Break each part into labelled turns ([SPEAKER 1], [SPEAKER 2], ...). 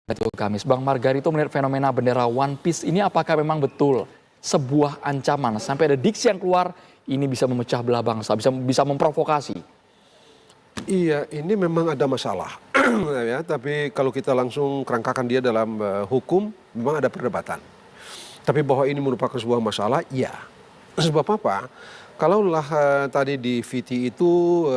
[SPEAKER 1] Itu Kamis. Bang Margarito melihat fenomena bendera One Piece ini apakah memang betul sebuah ancaman sampai ada diksi yang keluar ini bisa memecah belah bangsa, bisa memprovokasi?
[SPEAKER 2] Iya, ini memang ada masalah. Ya, tapi kalau kita langsung kerangkakan dia dalam hukum, memang ada perdebatan. Tapi bahwa ini merupakan sebuah masalah, iya. Sebab apa? Kalaulah tadi di VT itu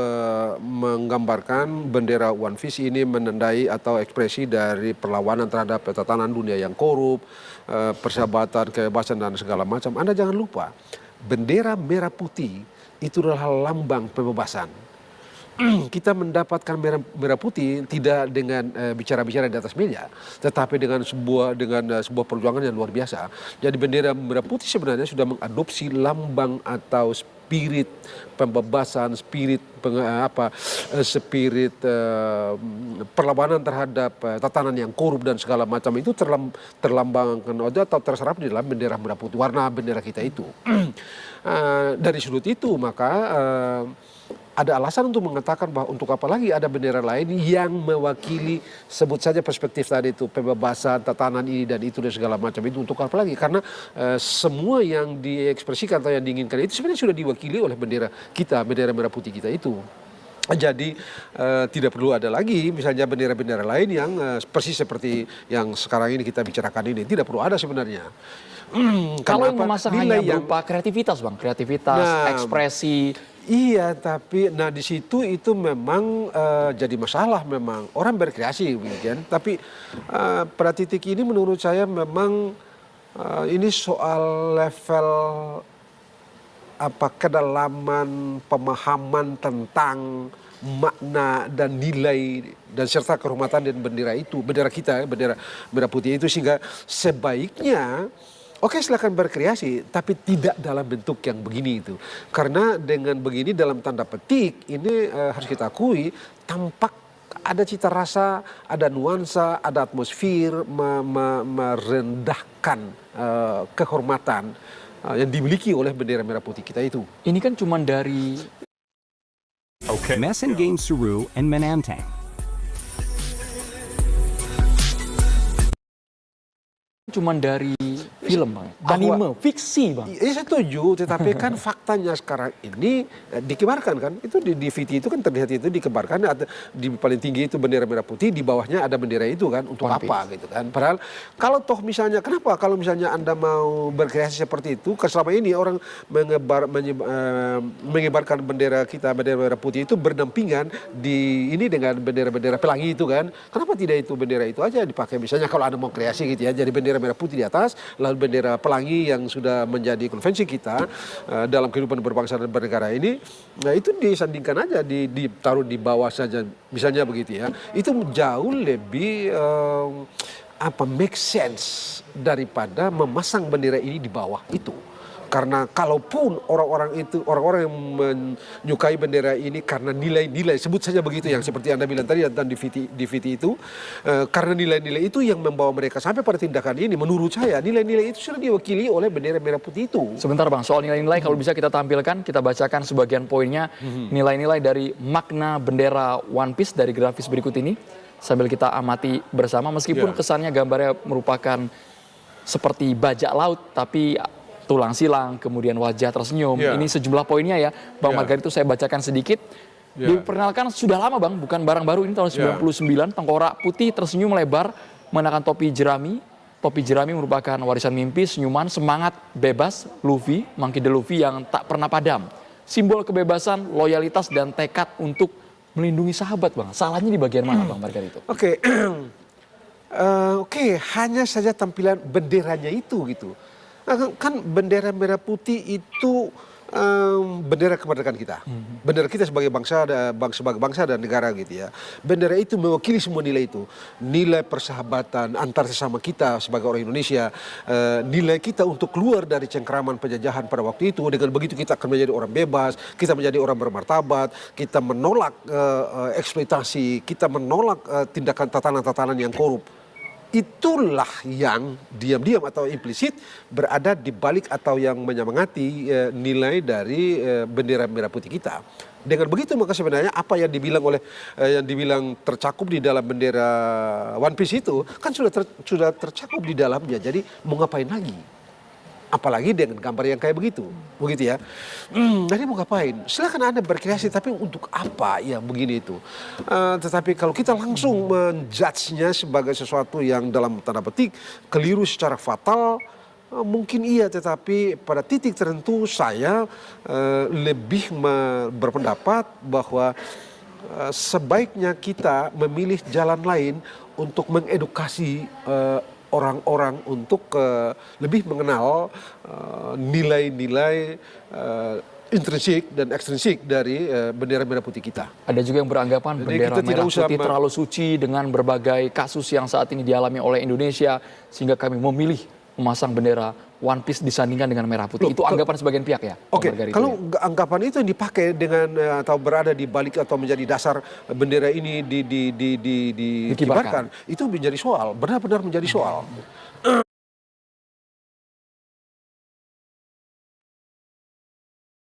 [SPEAKER 2] menggambarkan bendera One Piece ini menandai atau ekspresi dari perlawanan terhadap tatanan dunia yang korup, persahabatan, kebebasan dan segala macam. Anda jangan lupa, bendera merah putih itu adalah lambang pembebasan. Kita mendapatkan merah putih tidak dengan bicara-bicara di atas meja, tetapi dengan sebuah perjuangan yang luar biasa. Jadi bendera merah putih sebenarnya sudah mengadopsi lambang atau spirit pembebasan, spirit perlawanan terhadap tatanan yang korup dan segala macam itu terlambangkan atau terserap di dalam bendera merah putih, warna bendera kita itu. Dari sudut itu maka ada alasan untuk mengatakan bahwa untuk apa lagi ada bendera lain yang mewakili sebut saja perspektif tadi itu pembebasan tatanan ini dan itu dan segala macam itu untuk apa lagi, karena semua yang diekspresikan atau yang diinginkan itu sebenarnya sudah diwakili oleh bendera kita, bendera merah putih kita itu. Jadi tidak perlu ada lagi misalnya bendera-bendera lain yang persis seperti yang sekarang ini kita bicarakan ini, tidak perlu ada sebenarnya.
[SPEAKER 1] Kalau yang memasang hanya berupa kreativitas Bang, kreativitas, ekspresi.
[SPEAKER 2] Iya, tapi di situ itu memang jadi masalah memang. Orang berkreasi begini. Tapi pada titik ini menurut saya memang ini soal level kedalaman pemahaman tentang makna dan nilai dan serta kehormatan dan bendera itu, bendera kita, bendera merah putih itu, sehingga sebaiknya oke, silakan berkreasi, tapi tidak dalam bentuk yang begini itu. Karena dengan begini dalam tanda petik ini harus kita akui tampak ada cita rasa, ada nuansa, ada atmosfer merendahkan kehormatan yang dimiliki oleh bendera merah putih kita itu.
[SPEAKER 1] Ini kan cuma dari
[SPEAKER 3] Mesen Game Suru and Menantang.
[SPEAKER 1] Cuman dari film Bang, anime, fiksi Bang.
[SPEAKER 2] Iya setuju, tetapi kan faktanya sekarang ini dikebarkan kan, itu di VT itu kan terlihat itu dikebarkan, di paling tinggi itu bendera merah putih, di bawahnya ada bendera itu kan, untuk apa gitu kan. Padahal kalau toh misalnya, kenapa kalau misalnya Anda mau berkreasi seperti itu, selama ini orang menyebarkan bendera kita, bendera merah putih itu berdampingan ini dengan bendera-bendera pelangi itu kan, kenapa tidak itu bendera itu aja dipakai misalnya kalau Anda mau kreasi gitu ya, jadi bendera merah putih di atas, lalu bendera pelangi yang sudah menjadi konvensi kita dalam kehidupan berbangsa dan bernegara ini, nah itu disandingkan aja, ditaruh di bawah saja, misalnya begitu ya, itu jauh lebih make sense daripada memasang bendera ini di bawah itu. Karena kalaupun orang-orang yang menyukai bendera ini karena nilai-nilai, sebut saja begitu yang seperti Anda bilang tadi dan di VT itu, karena nilai-nilai itu yang membawa mereka sampai pada tindakan ini, menurut saya nilai-nilai itu sudah diwakili oleh bendera merah putih itu.
[SPEAKER 1] Sebentar Bang, soal nilai-nilai kalau bisa kita tampilkan, kita bacakan sebagian poinnya, nilai-nilai dari makna bendera One Piece dari grafis berikut ini, sambil kita amati bersama, meskipun kesannya gambarnya merupakan seperti bajak laut, tapi tulang silang, kemudian wajah tersenyum. Ini sejumlah poinnya ya, Bang Margarito, saya bacakan sedikit. Diperkenalkan sudah lama Bang, bukan barang baru, ini tahun 99, tengkorak putih tersenyum lebar, mengenakan topi jerami. Topi jerami merupakan warisan mimpi, senyuman, semangat, bebas, Luffy, Monkey D. Luffy yang tak pernah padam. Simbol kebebasan, loyalitas, dan tekad untuk melindungi sahabat Bang. Salahnya di bagian mana Bang Margarito?
[SPEAKER 2] Oke, hanya saja tampilan benderanya itu gitu. Kan bendera merah putih itu bendera kemerdekaan kita, bendera kita sebagai bangsa dan negara gitu ya. Bendera itu mewakili semua nilai itu, nilai persahabatan antar sesama kita sebagai orang Indonesia, nilai kita untuk keluar dari cengkraman penjajahan pada waktu itu. Dengan begitu kita akan menjadi orang bebas, kita menjadi orang bermartabat, kita menolak eksploitasi, kita menolak tindakan tatanan-tatanan yang korup. itulah yang diam-diam atau implisit berada di balik atau yang menyemangati nilai dari bendera merah putih kita. Dengan begitu maka sebenarnya apa yang dibilang tercakup di dalam bendera One Piece itu kan sudah tercakup di dalamnya. Jadi mau ngapain lagi? Apalagi dengan gambar yang kayak begitu ya. Jadi mau ngapain? Silakan Anda berkreasi, tapi untuk apa ya begini itu? Tetapi kalau kita langsung menjudge-nya sebagai sesuatu yang dalam tanda petik keliru secara fatal, mungkin iya, tetapi pada titik tertentu saya lebih berpendapat bahwa sebaiknya kita memilih jalan lain untuk mengedukasi orang-orang untuk lebih mengenal nilai-nilai intrinsik dan ekstrinsik dari bendera merah putih kita.
[SPEAKER 1] Ada juga yang beranggapan
[SPEAKER 2] Jadi
[SPEAKER 1] bendera
[SPEAKER 2] kita tidak
[SPEAKER 1] merah
[SPEAKER 2] usah
[SPEAKER 1] putih terlalu suci dengan berbagai kasus yang saat ini dialami oleh Indonesia, sehingga kami memilih memasang bendera One Piece disandingkan dengan merah putih. Itu anggapan sebagian pihak ya?
[SPEAKER 2] Oke,
[SPEAKER 1] Bang Margarito,
[SPEAKER 2] kalau anggapan itu yang dipakai dengan atau berada di balik atau menjadi dasar bendera ini dikibarkan, itu menjadi soal, benar-benar menjadi soal.